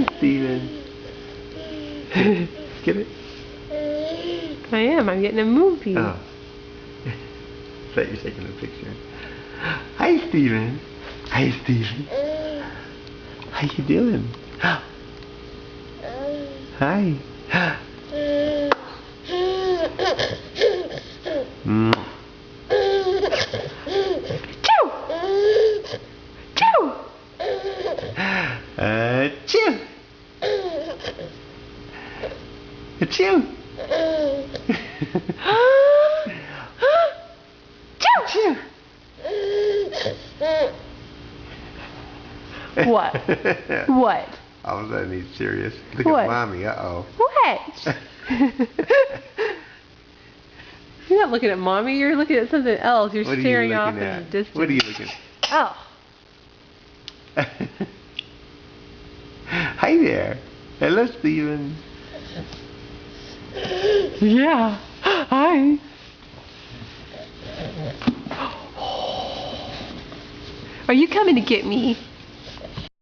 Hi, Steven. Get it? I am. I'm getting a movie. Oh. Thought you were taking a picture. Hi, Steven. Hi, Steven. How you doing? Hi. Chew! Chew! Chew! Chew! Chew! What? What? All of a sudden he's serious. Look What? at mommy, uh-oh. What? You're not looking at mommy, you're looking at something else. You're What are you staring looking off at? in the distance. What are you looking at? Oh. Hi there. Hello, Steven. Yeah. Hi. Are you coming to get me?